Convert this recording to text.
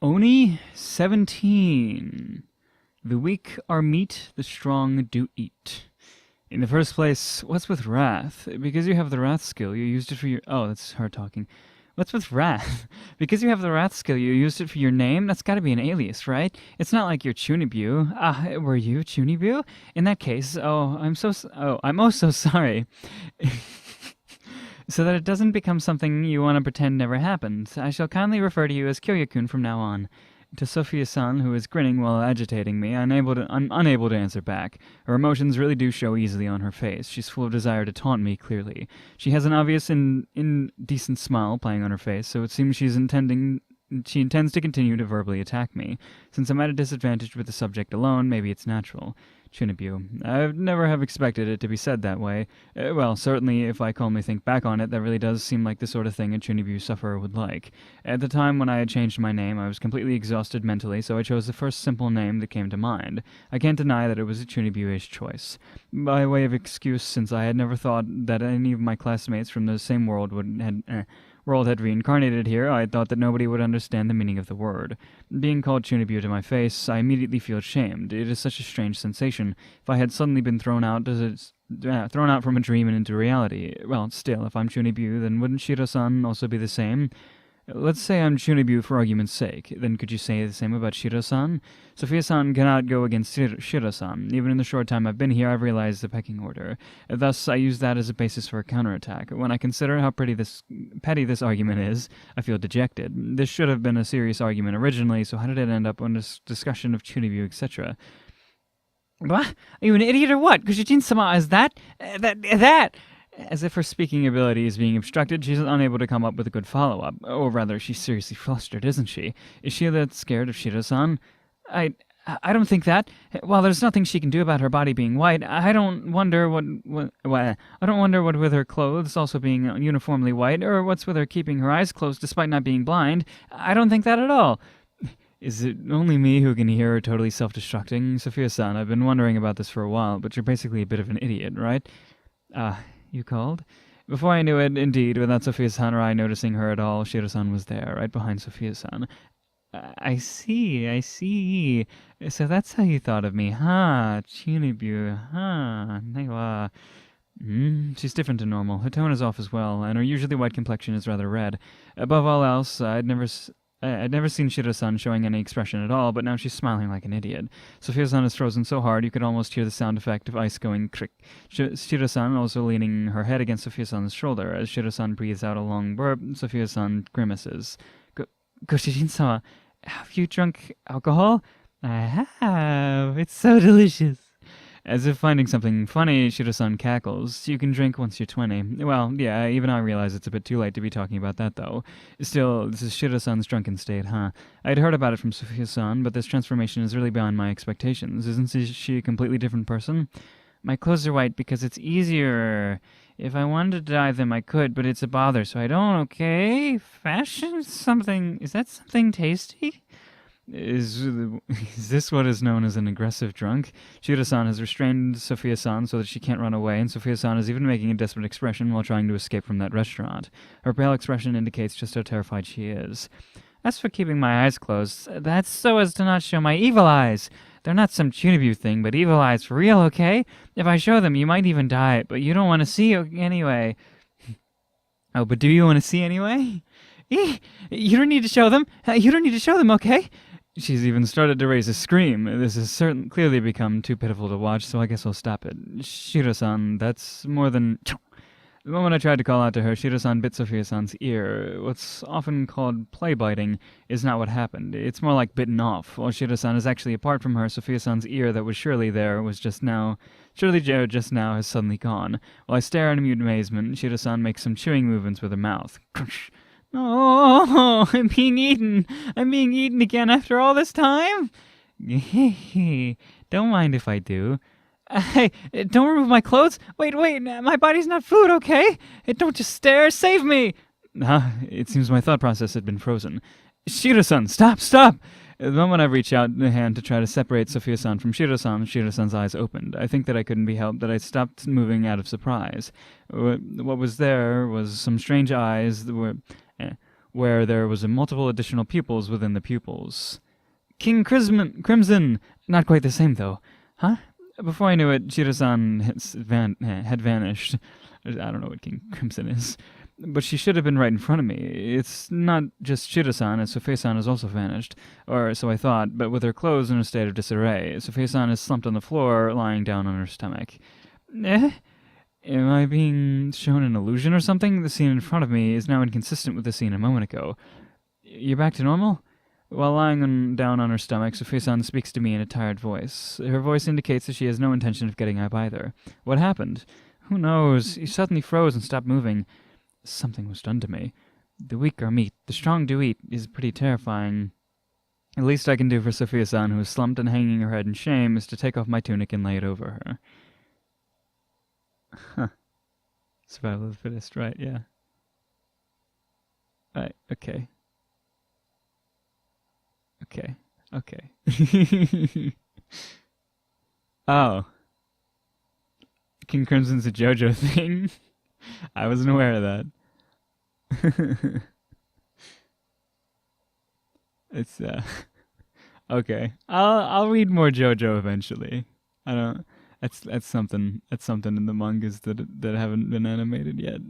Oni 17. The weak are meat, the strong do eat. In the first place, what's with wrath? Because you have the wrath skill, you used it for your... Oh, that's her talking. What's with wrath? Because you have the wrath skill, you used it for your name? That's gotta be an alias, right? It's not like you're Chunibu. Were you Chunibu? In that case, I'm oh so sorry. So that it doesn't become something you want to pretend never happened, I shall kindly refer to you as Kyoya-kun from now on. To Sophia-san, who is grinning while agitating me, I'm unable to answer back. Her emotions really do show easily on her face. She's full of desire to taunt me, clearly. She has an obvious indecent smile playing on her face, so it seems she intends to continue to verbally attack me. Since I'm at a disadvantage with the subject alone, maybe it's natural. Chunibu. I've never have expected it to be said that way. Well, certainly if I calmly think back on it, that really does seem like the sort of thing a Chunibu sufferer would like. At the time when I had changed my name, I was completely exhausted mentally, so I chose the first simple name that came to mind. I can't deny that it was a Chunibu-ish choice. By way of excuse, since I had never thought that any of my classmates from the same world had reincarnated here, I thought that nobody would understand the meaning of the word. Being called Chunibu to my face, I immediately feel ashamed. It is such a strange sensation. If I had suddenly been thrown out from a dream and into reality. Well, still, if I'm Chunibu, then wouldn't Shiro-san also be the same? Let's say I'm Chunibu for argument's sake. Then could you say the same about Shiro-san? Sophia-san cannot go against Shiro-san. Even in the short time I've been here, I've realized the pecking order. Thus, I use that as a basis for a counterattack. When I consider how petty this argument is, I feel dejected. This should have been a serious argument originally, so how did it end up on this discussion of Chunibu, etc.? What? Are you an idiot or what? Kujijin-sama is that? As if her speaking ability is being obstructed, she's unable to come up with a good follow-up. Or rather, she's seriously flustered, isn't she? Is she that scared of Shiro-san? I don't think that. While there's nothing she can do about her body being white, I don't wonder what with her clothes also being uniformly white, or what's with her keeping her eyes closed despite not being blind. I don't think that at all. Is it only me who can hear her totally self-destructing? Sophia-san, I've been wondering about this for a while, but you're basically a bit of an idiot, right? You called? Before I knew it, indeed, without Sophia-san or I noticing her at all, Shiro-san was there, right behind Sophia-san. I see. So that's how you thought of me, huh? Chunibu, huh? Naiwa. She's different to normal. Her tone is off as well, and her usually white complexion is rather red. Above all else, I'd never seen Shiro-san showing any expression at all, but now she's smiling like an idiot. Sophia-san is frozen so hard you could almost hear the sound effect of ice going crick. Shiro-san also leaning her head against Sophia-san's shoulder. As Shiro-san breathes out a long burp, Sophia-san grimaces. Goshijin-sama, have you drunk alcohol? I have. It's so delicious. As if finding something funny, Shiro-san cackles. You can drink once you're 20. Well, yeah, even I realize it's a bit too late to be talking about that, though. Still, this is Shiro-san's drunken state, huh? I'd heard about it from Sophia-san, but this transformation is really beyond my expectations. Isn't she a completely different person? My clothes are white because it's easier. If I wanted to dye them, I could, but it's a bother, so I don't, okay? Fashion? Is that something tasty? Is this what is known as an aggressive drunk? Shiro-san has restrained Sophia-san so that she can't run away, and Sophia-san is even making a desperate expression while trying to escape from that restaurant. Her pale expression indicates just how terrified she is. As for keeping my eyes closed, that's so as to not show my evil eyes. They're not some Chunibu thing, but evil eyes for real, okay? If I show them, you might even die, but you don't want to see anyway. Oh, but do you want to see anyway? You don't need to show them. Okay? She's even started to raise a scream. This has clearly become too pitiful to watch, so I guess I'll stop it. Shiro-san, that's more than... The moment I tried to call out to her, Shiro-san bit Sophia-san's ear. What's often called play-biting is not what happened. It's more like bitten off. While Shiro-san is actually apart from her, Sophia-san's ear that was surely there was just now... Surely Joe just now has suddenly gone. While I stare in mute amazement, Shiro-san makes some chewing movements with her mouth. Crunch. Oh, I'm being eaten. I'm being eaten again after all this time? Don't mind if I do. Hey, don't remove my clothes. Wait, my body's not food, okay? Don't just stare. Save me. It seems my thought process had been frozen. Shiro-san, stop. The moment I reached out the hand to try to separate Sophia-san from Shiro-san, Shiro-san's eyes opened. I think that I couldn't be helped, that I stopped moving out of surprise. What was there was some strange eyes that were where there was multiple additional pupils within the pupils. King Crimson! Not quite the same, though. Huh? Before I knew it, Shiro-san had vanished. I don't know what King Crimson is. But she should have been right in front of me. It's not just Shiro-san, as Sofei-san has also vanished. Or so I thought, but with her clothes in a state of disarray. Sofei-san is slumped on the floor, lying down on her stomach. Eh? Am I being shown an illusion or something? The scene in front of me is now inconsistent with the scene a moment ago. You're back to normal? While lying down on her stomach, Sofei-san speaks to me in a tired voice. Her voice indicates that she has no intention of getting up either. What happened? Who knows? He suddenly froze and stopped moving. Something was done to me. The weak are meat. The strong do eat is pretty terrifying. The least I can do for Sophia-san, who is slumped and hanging her head in shame, is to take off my tunic and lay it over her. Huh. Survival of the fittest, right, yeah. Right, okay. Okay. Oh. King Crimson's a JoJo thing? I wasn't aware of that. It's, okay. I'll read more JoJo eventually. I don't... That's something in the mangas that haven't been animated yet.